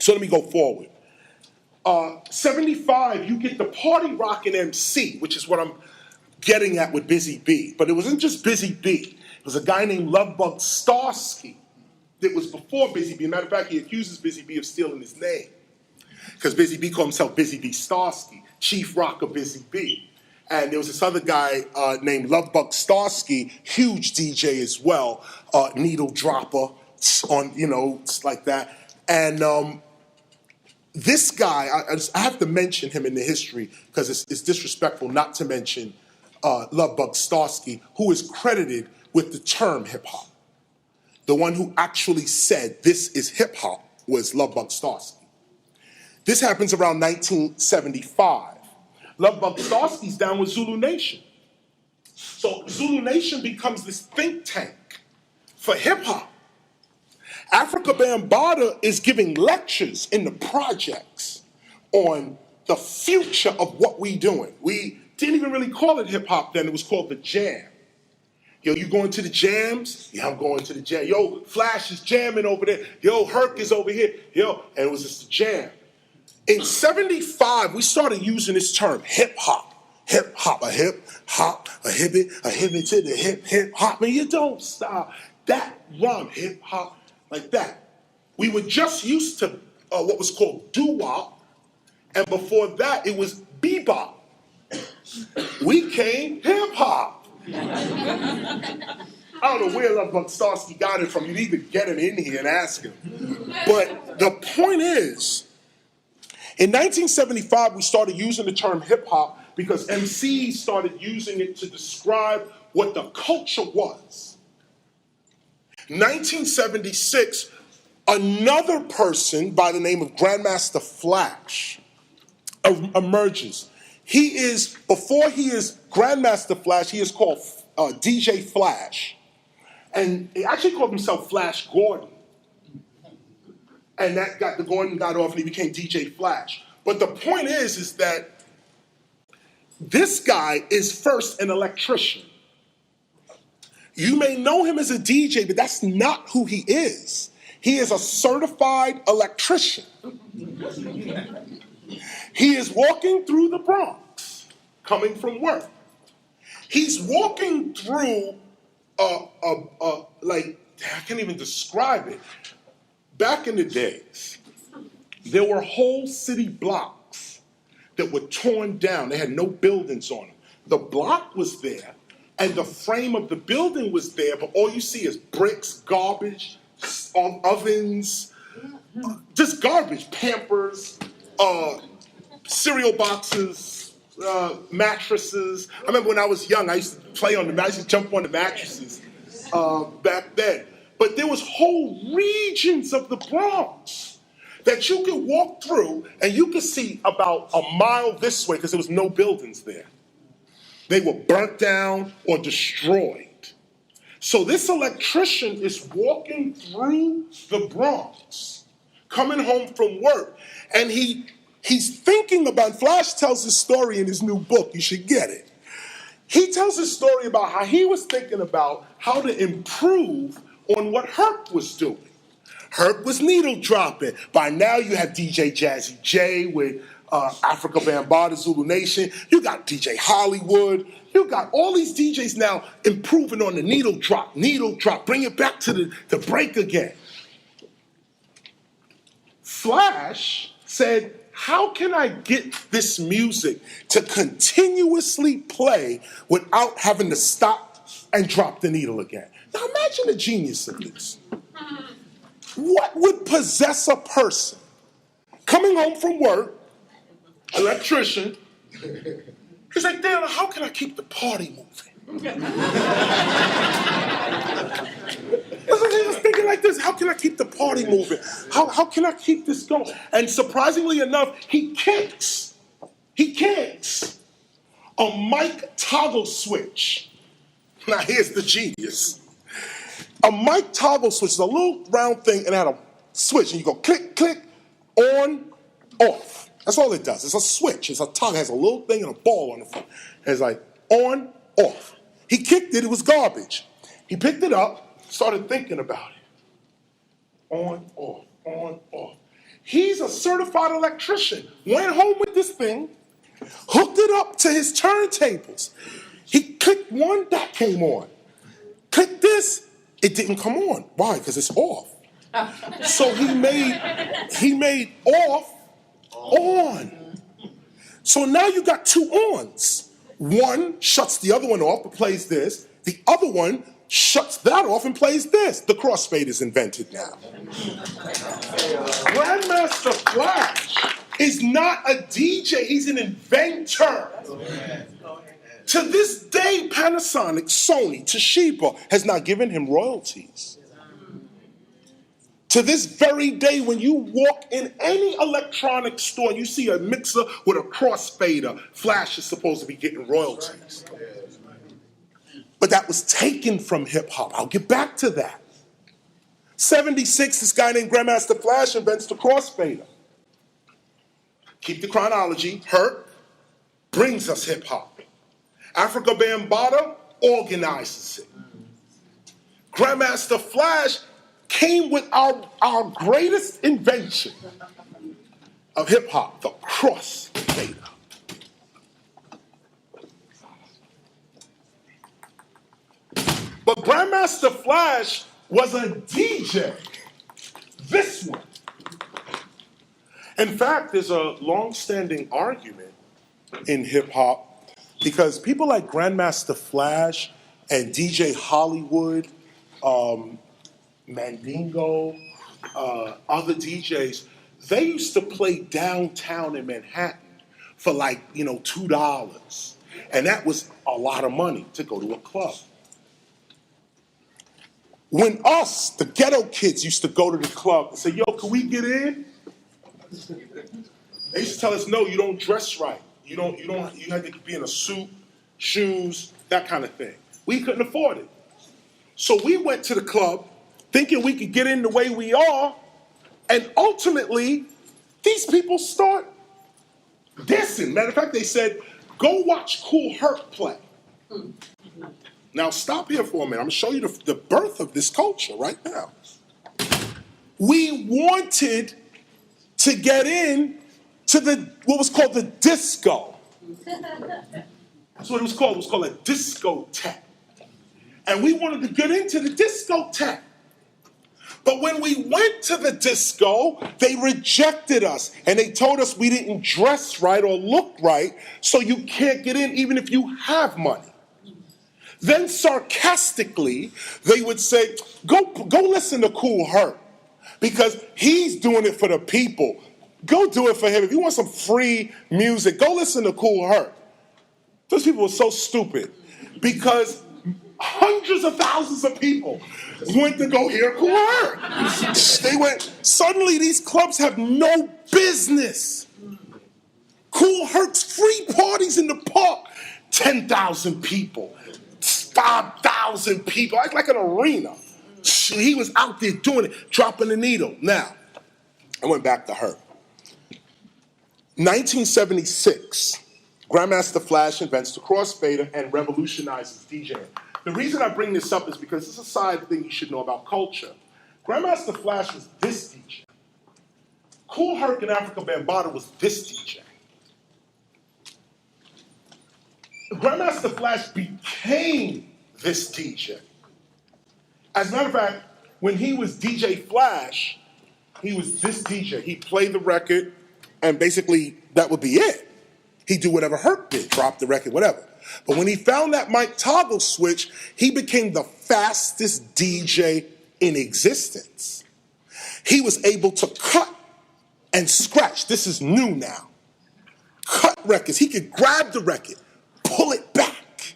So let me go forward. 75, you get the party rockin' MC, which is what I'm getting at with Busy Bee. But it wasn't just Busy Bee. It was a guy named Lovebug Starsky that was before Busy Bee. Matter of fact, he accuses Busy Bee of stealing his name, because Busy Bee called himself Busy Bee Starsky, chief rocker Busy Bee. And there was this other guy named Lovebug Starsky, huge DJ as well, needle dropper on, it's like that. And this guy, I have to mention him in the history because it's disrespectful not to mention Lovebug Starsky, who is credited with the term hip-hop. The one who actually said this is hip-hop was Lovebug Starsky. This happens around 1975. Lovebug Starsky's down with Zulu Nation. So Zulu Nation becomes this think tank for hip-hop. Africa Bambaataa is giving lectures in the projects on the future of what we doing. We didn't even really call it hip-hop then, it was called the jam. Yo, you going to the jams? Yeah, I'm going to the jam. Yo, Flash is jamming over there. Yo, Herc is over here. Yo, and it was just a jam. In 75, we started using this term, hip-hop. Hip-hop, a hip-hop, a hibbit to the hip-hop. Man, you don't stop. That rhyme, hip-hop, like that. We were just used to what was called doo-wop, and before that, it was bebop. We came hip-hop. I don't know where Lovebug Starsky got it from. You need to get him in here and ask him. But the point is, in 1975, we started using the term hip-hop because MCs started using it to describe what the culture was. 1976, another person by the name of Grandmaster Flash emerges. Before he is Grandmaster Flash, he is called DJ Flash. And he actually called himself Flash Gordon. And the Gordon got off and he became DJ Flash. But the point is that this guy is first an electrician. You may know him as a DJ, but that's not who he is. He is a certified electrician. He is walking through the Bronx, coming from work. He's walking through I can't even describe it. Back in the days, there were whole city blocks that were torn down. They had no buildings on them. The block was there, and the frame of the building was there, but all you see is bricks, garbage, ovens, just garbage, Pampers, cereal boxes, mattresses. I remember when I was young, I used to jump on the mattresses back then. But there was whole regions of the Bronx that you could walk through and you could see about a mile this way because there was no buildings there. They were burnt down or destroyed. So this electrician is walking through the Bronx, coming home from work, and he's thinking about, Flash tells his story in his new book, you should get it. He tells his story about how he was thinking about how to improve on what Herc was doing. Herc was needle dropping. By now you have DJ Jazzy J with Africa Bambaataa, Zulu Nation. You got DJ Hollywood. You got all these DJs now improving on the needle drop, bring it back to the break again. Flash said, how can I get this music to continuously play without having to stop and drop the needle again? Now imagine the genius of this. What would possess a person coming home from work, electrician, he's like, damn, how can I keep the party moving? He was thinking like this, how can I keep the party moving? How can I keep this going? And surprisingly enough, he kicks a mic toggle switch. Now here's the genius. A mic toggle switch is a little round thing and it had a switch. And you go click, click, on, off. That's all it does. It's a switch. It's a toggle. It has a little thing and a ball on the front. And it's like on, off. He kicked it. It was garbage. He picked it up, started thinking about it. On, off, on, off. He's a certified electrician. Went home with this thing, hooked it up to his turntables. He clicked one, that came on. Click this, it didn't come on. Why? Because it's off. So he made off on. So now you got two ons. One shuts the other one off but plays this. The other one shuts that off and plays this. The crossfader is invented now. Grandmaster Flash is not a DJ, he's an inventor. To this day, Panasonic, Sony, Toshiba has not given him royalties. To this very day, when you walk in any electronic store and you see a mixer with a crossfader, Flash is supposed to be getting royalties. But that was taken from hip-hop. I'll get back to that. 76, this guy named Grandmaster Flash invents the crossfader. Keep the chronology. Hurt brings us hip-hop. Africa Bambaataa organizes it. Grandmaster Flash came with our greatest invention of hip-hop, the crossfader. But Grandmaster Flash was a DJ. This one. In fact, there's a long-standing argument in hip-hop because people like Grandmaster Flash and DJ Hollywood, Mandingo, other DJs, they used to play downtown in Manhattan for like, $2. And that was a lot of money to go to a club. When us, the ghetto kids, used to go to the club and say, yo, can we get in? They used to tell us, no, you don't dress right. You had to be in a suit, shoes, that kind of thing. We couldn't afford it. So we went to the club thinking we could get in the way we are, and ultimately, these people start dissing. Matter of fact, they said, go watch Kool Herc play. Now, stop here for a minute. I'm going to show you the birth of this culture right now. We wanted to get in to what was called the disco. That's what it was called. It was called a discotheque. And we wanted to get into the discotheque. But when we went to the disco, they rejected us. And they told us we didn't dress right or look right, so you can't get in even if you have money. Then sarcastically, they would say, go listen to Kool Herc, because he's doing it for the people. Go do it for him. If you want some free music, go listen to Kool Herc. Those people were so stupid because hundreds of thousands of people went to go hear Kool Herc. They went, suddenly these clubs have no business. Kool Herc's free parties in the park, 10,000 people. 5,000 people, like an arena. He was out there doing it, dropping the needle. Now, I went back to her. 1976, Grandmaster Flash invents the crossfader and revolutionizes DJing. The reason I bring this up is because it's a side thing you should know about culture. Grandmaster Flash was this DJ. Kool Herc and Africa Bambaataa was this DJ. Grandmaster Flash became this DJ. As a matter of fact, when he was DJ Flash, he was this DJ. He'd play the record, and basically that would be it. He'd do whatever Herc did, drop the record, whatever. But when he found that mic toggle switch, he became the fastest DJ in existence. He was able to cut and scratch. This is new now. Cut records. He could grab the record, pull it back.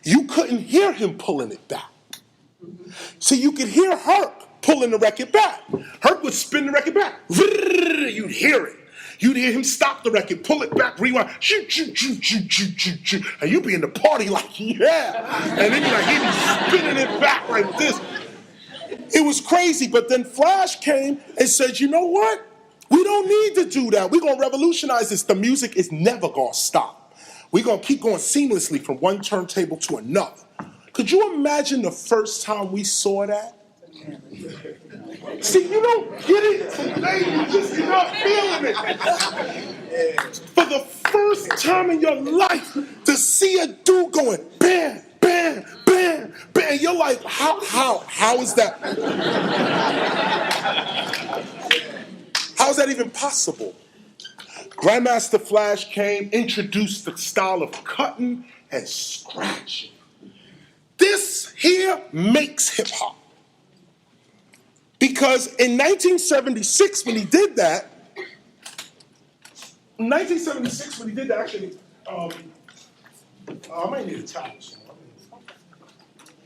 You couldn't hear him pulling it back. So you could hear Herc pulling the record back. Herc would spin the record back. You'd hear it. You'd hear him stop the record, pull it back, rewind, shoot, shoot, shoot, shoot, shoot, shoot, shoot. And you'd be in the party like, yeah. And then he'd be spinning it back like this. It was crazy, but then Flash came and said, you know what? We don't need to do that. We're going to revolutionize this. The music is never going to stop. We're going to keep going seamlessly from one turntable to another. Could you imagine the first time we saw that? See, you don't get it today. You're not feeling it. For the first time in your life, to see a dude going bam, bam, bam, bam, you're like, how is that? How is that even possible? Grandmaster Flash came, introduced the style of cutting and scratching. This here makes hip hop. Because in 1976, when he did that, actually, I might need a towel.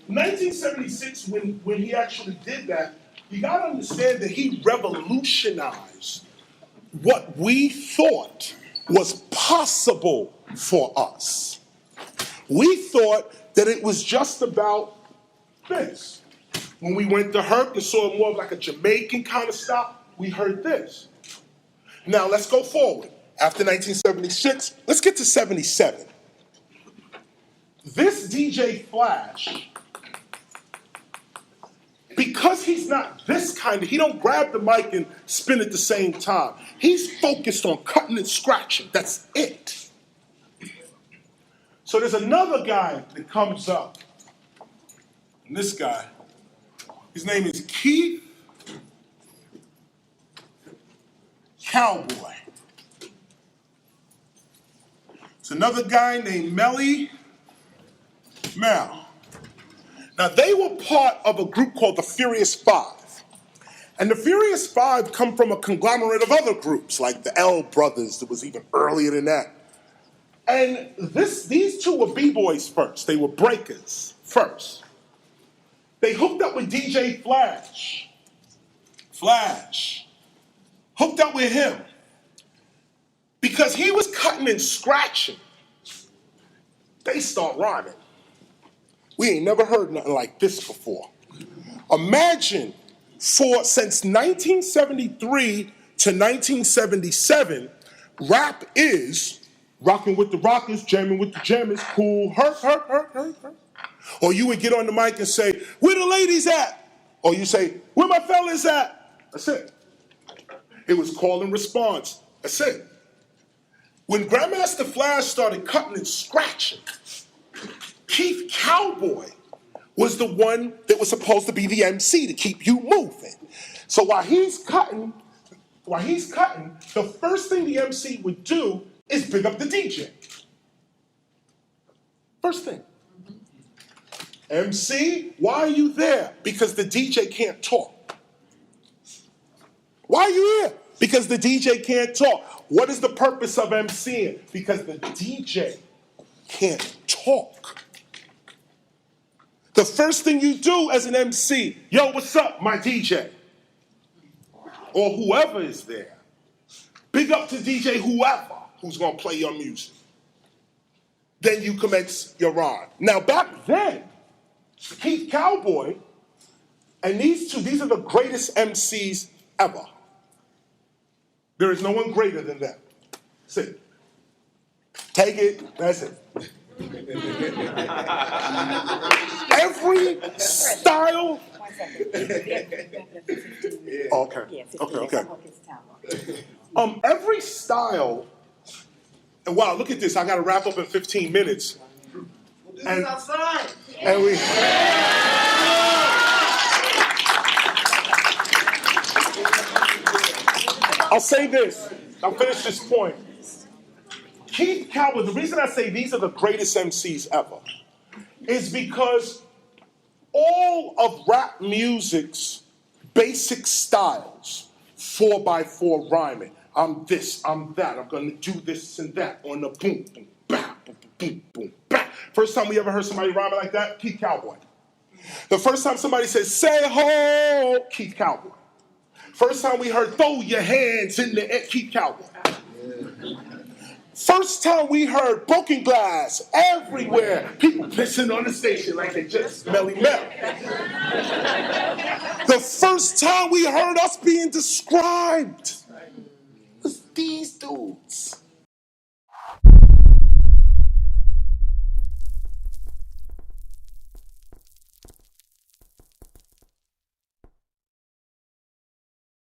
1976, when he actually did that, you got to understand that he revolutionized what we thought was possible for us. We thought that it was just about this. When we went to Herc and saw more of like a Jamaican kind of style, we heard this. Now let's go forward. After 1976, let's get to 77. This DJ Flash, because he's not this kind of, he don't grab the mic and spin at the same time. He's focused on cutting and scratching. That's it. So there's another guy that comes up. And this guy, his name is Keith Cowboy. It's another guy named Melly Mel. Now, they were part of a group called the Furious Five. And the Furious Five come from a conglomerate of other groups, like the L Brothers, that was even earlier than that. And these two were B-boys first. They were breakers first. They hooked up with DJ Flash. Flash hooked up with him because he was cutting and scratching. They start rhyming. We ain't never heard nothing like this before. Imagine since 1973 to 1977, rap is rocking with the rockers, jamming with the jammers, cool, hurt. Or you would get on the mic and say, where the ladies at? Or you say, where my fellas at? That's it. It was call and response. That's it. When Grandmaster Flash started cutting and scratching, Keith Cowboy was the one that was supposed to be the MC to keep you moving. So while he's cutting, the first thing the MC would do is pick up the DJ. First thing. MC, why are you there? Because the DJ can't talk. Why are you here? Because the DJ can't talk. What is the purpose of MCing? Because the DJ can't talk. The first thing you do as an MC, yo, what's up, my DJ? Or whoever is there. Big up to DJ whoever who's going to play your music. Then you commence your rhyme. Now, back then, Keith Cowboy and these are the greatest MCs ever. There is no one greater than them. Sit. Take it. That's it. Every style. Okay. Every style. And wow, look at this. I got to wrap up in 15 minutes. And we. I'll say this. I'll finish this point. Keith Cowboy, the reason I say these are the greatest MCs ever is because all of rap music's basic styles, 4x4 rhyming, I'm this, I'm that, I'm going to do this and that on the boom, boom, bah, boom, boom, boom, bah. First time we ever heard somebody rhyming like that, Keith Cowboy. The first time somebody said, say ho, Keith Cowboy. First time we heard, throw your hands in the air, Keith Cowboy. First time we heard broken glass everywhere, people pissing on the station like they just Melly Mel. The first time we heard us being described was these dudes.